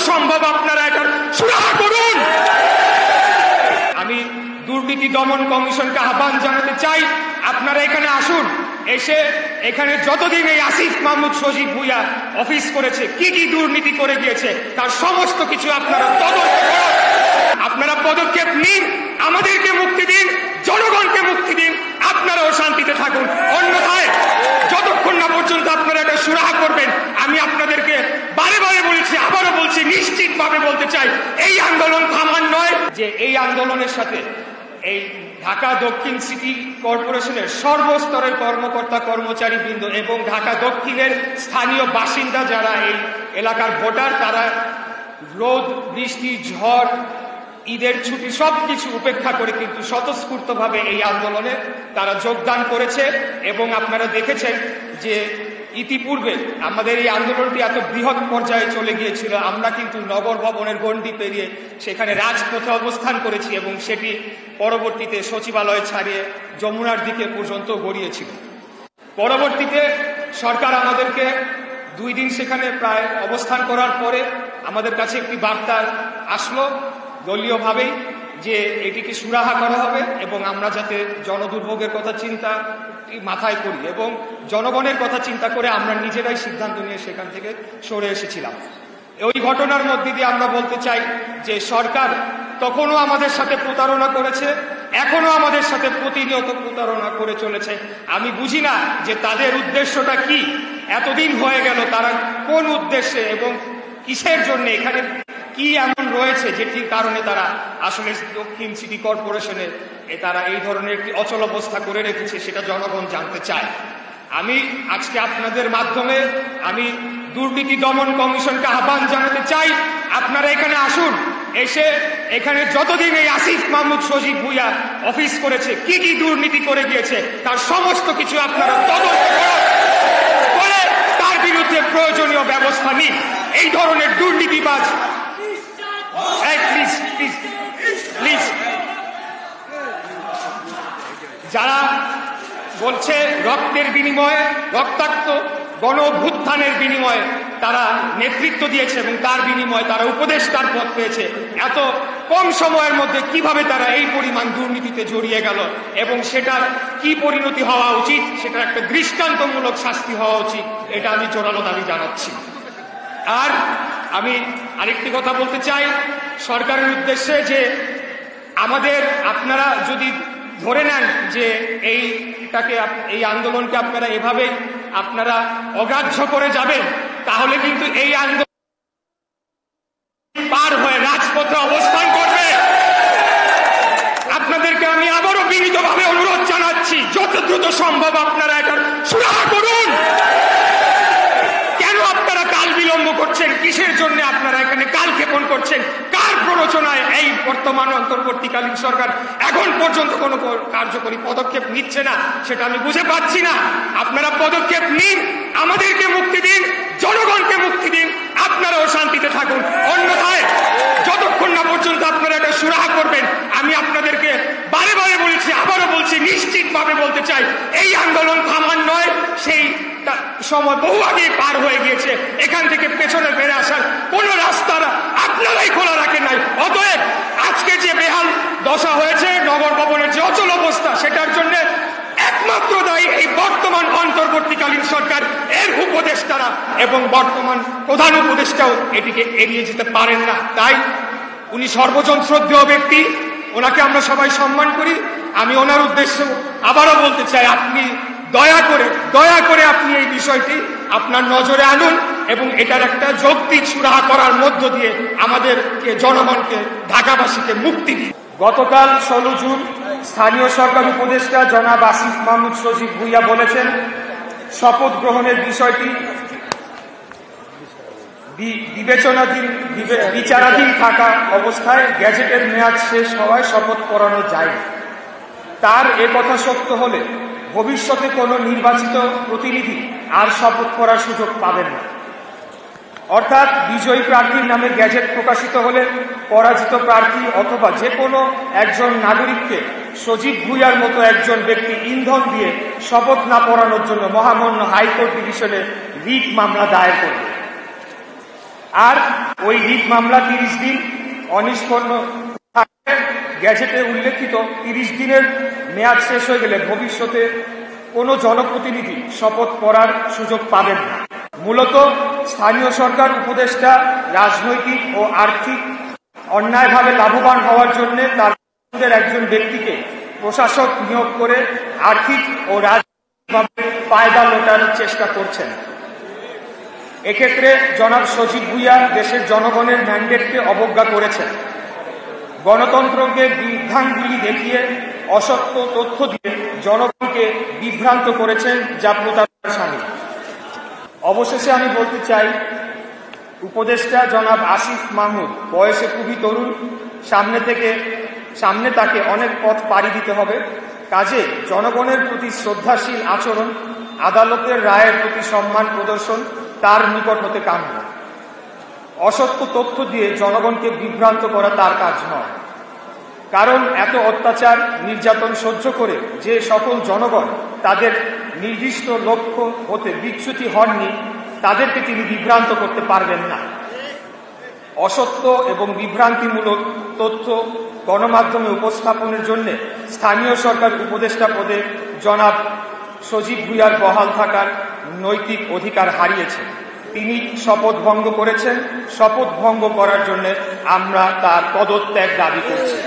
সম্ভব আপনারা এটার সুরাহা করুন। আমি দুর্নীতি দমন কমিশনকে আহ্বান জানাতে চাই, আপনারা এখানে আসুন, এসে এখানে যতদিন এই আসিফ মাহমুদ সজীব ভুইয়া অফিস করেছে, কি কি দুর্নীতি করে গিয়েছে তার সমস্ত কিছু আপনারা তদন্ত করুন। আপনারা পদক্ষেপ নিন, আমাদেরকে মুক্তি দিন, জনগণকে মুক্তি দিন, আপনারাও শান্তিতে থাকুন। অন্যথায় যতক্ষণ না পর্যন্ত আপনারা এটা সুরাহা করবেন, আমি আপনাদেরকে বারে বারে বলেছি, আবারও বলছি, নিশ্চিতভাবে বলতে চাই, এই আন্দোলন থামার নয়। যে এই আন্দোলনের সাথে এই ঢাকা দক্ষিণ সিটি কর্পোরেশনের সর্বস্তরের কর্মকর্তা কর্মচারী বৃন্দ এবং ঢাকা দক্ষিণের স্থানীয় বাসিন্দা যারা এই এলাকার ভোটার, তারা রোদ বৃষ্টি ঝড় ঈদের ছুটি সবকিছু উপেক্ষা করে কিন্তু স্বতঃস্ফূর্তভাবে এই আন্দোলনে তারা যোগদান করেছে। এবং আপনারা দেখেছেন যে ইতিপূর্বে আমাদের এই আন্দোলনটি এত বৃহৎ পর্যায়ে চলে গিয়েছিল, আমরা কিন্তু নগর ভবনের গণ্ডি পেরিয়ে সেখানে রাজপথে অবস্থান করেছি এবং সেটি পরবর্তীতে সচিবালয় ছাড়িয়ে যমুনার দিকে পর্যন্ত গড়িয়েছিল। পরবর্তীতে সরকার আমাদেরকে 2 দিন সেখানে প্রায় অবস্থান করার পরে আমাদের কাছে একটি বার্তা আসলো দলীয়ভাবেই যে এটিকে সুরাহা করা হবে এবং আমরা যাতে জনদুর্ভোগের কথা চিন্তা মাথায় করি এবং জনগণের কথা চিন্তা করে আমরা নিজেরাই সিদ্ধান্ত নিয়ে সেখান থেকে সরে এসেছিলাম। ওই ঘটনার মধ্যে দিয়ে আমরা বলতে চাই যে সরকার তখনও আমাদের সাথে প্রতারণা করেছে, এখনো আমাদের সাথে প্রতিনিয়ত প্রতারণা করে চলেছে। আমি বুঝি না যে তাদের উদ্দেশ্যটা কি, এতদিন হয়ে গেল তারা কোন উদ্দেশ্যে এবং কিসের জন্য, এখানে কি এমন রয়েছে যেটির কারণে তারা আসলে দক্ষিণ সিটি কর্পোরেশনে তারা এই ধরনের একটি অচল অবস্থা করে রেখেছে, সেটা জনগণ জানতে চায়। আমি আজকে আপনাদের মাধ্যমে আমি দুর্নীতি দমন কমিশনকে আহ্বান জানাতে চাই, আপনারা এখানে আসুন, এসে এখানে যতদিন এই আসিফ মাহমুদ সজীব ভুইয়া অফিস করেছে, কি কি দুর্নীতি করে গিয়েছে তার সমস্ত কিছু আপনারা তদন্ত করে তার বিরুদ্ধে প্রয়োজনীয় ব্যবস্থা নিন। এই ধরনের দুর্নীতিবাজ প্লিজ যারা বলছে রক্তের বিনিময়ে, রক্তাক্ত গণ অভ্যুত্থানের বিনিময়ে তারা নেতৃত্ব দিয়েছে এবং তার বিনিময়ে তারা উপদেষ্টার পদ পেয়েছে, এত কম সময়ের মধ্যে কিভাবে তারা এই পরিমাণ দুর্নীতিতে জড়িয়ে গেল এবং সেটার কি পরিণতি হওয়া উচিত, সেটার একটা দৃষ্টান্তমূলক শাস্তি হওয়া উচিত, এটা আমি জোরালো দাবি জানাচ্ছি। আর আমি আরেকটি কথা বলতে চাই সরকারের উদ্দেশ্যে যে আমাদের, আপনারা যদি ধরে নেন যে এই আন্দোলনকে আপনারা এভাবে আপনারা অগ্রাহ্য করে যাবেন, তাহলে কিন্তু এই আন্দোলন পার হয়ে রাজপথে অবস্থান করবে। আপনাদেরকে আমি আবারও বিনীতভাবে অনুরোধ জানাচ্ছি, যত দ্রুত সম্ভব আপনারা এটার সুরাহা করুন। কেন আপনারা কাল বিলম্ব করছেন, কিসের জন্য আপনারা এখানে কাল ক্ষেপণ করছেন, কার প্ররোচনায় এই বর্তমান অন্তর্বর্তীকালীন সরকার এখন পর্যন্ত কোনো কার্যকরী পদক্ষেপ নিচ্ছে না, সেটা আমি বুঝে পাচ্ছি না। আপনারা পদক্ষেপ নিন, আমাদেরকে মুক্তি দিন, জনগণকে মুক্তি দিন, আপনারাও শান্তিতে থাকুন। অন্যথায় যতক্ষণ না পর্যন্ত আপনারা এটা সুরাহা করবেন, আমি আপনাদেরকে বারে বারে বলেছি, আবারও বলছি, নিশ্চিতভাবে বলতে চাই, এই আন্দোলন থামার নয়। সেই সময় বহু আগে পার হয়ে গিয়েছে, এখান থেকে পেছনে ফিরে আসার কোন রাস্তা আপনারাই খোলা রাখেন নাই। অতএব আজকে যে বেহাল দশা হয়েছে, নগর ভবনের যে অচল অবস্থা, সেটার জন্য একমাত্র দায়ী এই বর্তমান অন্তর্বর্তীকালীন সরকার, এর উপদেষ্টারা এবং বর্তমান প্রধান উপদেষ্টাও এটিকে এড়িয়ে যেতে পারেন না। তাই উনি সর্বজন শ্রদ্ধেয় ব্যক্তি, ওনাকে আমরা সবাই সম্মান করি। আমি ওনার উদ্দেশ্যে আবারও বলতে চাই, আপনি দয়া করে আপনি এই বিষয়টি আপনার নজরে আনুন এবং এটার একটা যৌক্তিক সুরাহা করার মধ্য দিয়ে আমাদেরকে, জনগণকে, ঢাকাবাসীকে মুক্তি দিন। গতকাল 16 জুন স্থানীয় সরকার উপদেষ্টা জনাব আসিফ মাহমুদ সজীব ভুইয়া বলেছেন, শপথ গ্রহণের বিষয়টি বিচারাধীন থাকা অবস্থায় গ্যাজেটের মেয়াদ শেষ হওয়ায় শপথ পড়ানো যায়। তার এ কথা সত্য হলে ভবিষ্যতে কোনো নির্বাচিত প্রতিনিধি আর শপথ করার সুযোগ পাবেন না। অর্থাৎ বিজয়ী প্রার্থীর নামে গ্যাজেট প্রকাশিত হলে পরাজিত প্রার্থী অথবা যে কোনো একজন নাগরিককে সজীব ভুইয়ার মতো একজন ব্যক্তি ইন্ধন দিয়ে শপথ না পড়ানোর জন্য মহামান্য হাইকোর্ট ডিভিশনে রিট মামলা দায়ের করবে। আর ওই রিট মামলা 30 দিন অনিষ্পন্ন থাকবে। গ্যাজেটে উল্লেখিত 30 দিনের মেয়াদ শেষ হয়ে গেলে ভবিষ্যতে কোনো জনপ্রতিনিধি শপথ করার সুযোগ পাবেন না। মূলত স্থানীয় সরকার উপদেষ্টা রাজনৈতিক ও আর্থিক অন্যায়ভাবে লাভবান হওয়ার জন্য তার একজন ব্যক্তিকে প্রশাসক নিয়োগ করে আর্থিক ও রাজনৈতিকভাবে ফায়দা লোটানোর চেষ্টা করছেন। এক্ষেত্রে জনাব সজীব ভুইয়া দেশের জনগণের ম্যান্ডেটকে অবজ্ঞা করেছেন। গণতন্ত্রকে বিভ্রান্তি দেখিয়ে অসত্য তথ্য দিয়ে জনগণকে বিভ্রান্ত করেছেন, যা প্রতারণার শামিল। অবশেষে আমি বলতে চাই, উপদেষ্টা জনাব আসিফ মাহমুদ বয়সে খুবই তরুণ, সামনে তাকে অনেক পথ পাড়ি দিতে হবে। কাজে জনগণের প্রতি শ্রদ্ধাশীল আচরণ, আদালতের রায়ের প্রতি সম্মান প্রদর্শন তার নিকট হতে কাম্য। অসত্য তথ্য দিয়ে জনগণকে বিভ্রান্ত করা তার কাজ নয়। কারণ এত অত্যাচার নির্যাতন সহ্য করে যে সকল জনগণ তাদের নির্দিষ্ট লক্ষ্য হতে বিচ্যুতি হননি, তাদেরকে তিনি বিভ্রান্ত করতে পারবেন না। অসত্য এবং বিভ্রান্তিমূলক তথ্য গণমাধ্যমে উপস্থাপনের জন্য স্থানীয় সরকার উপদেষ্টা পদে জনাব সজীব ভুইয়ার বহাল থাকার নৈতিক অধিকার হারিয়েছেন। তিনি শপথ ভঙ্গ করেছেন। শপথ ভঙ্গ করার জন্য আমরা তার পদত্যাগ দাবি করছি।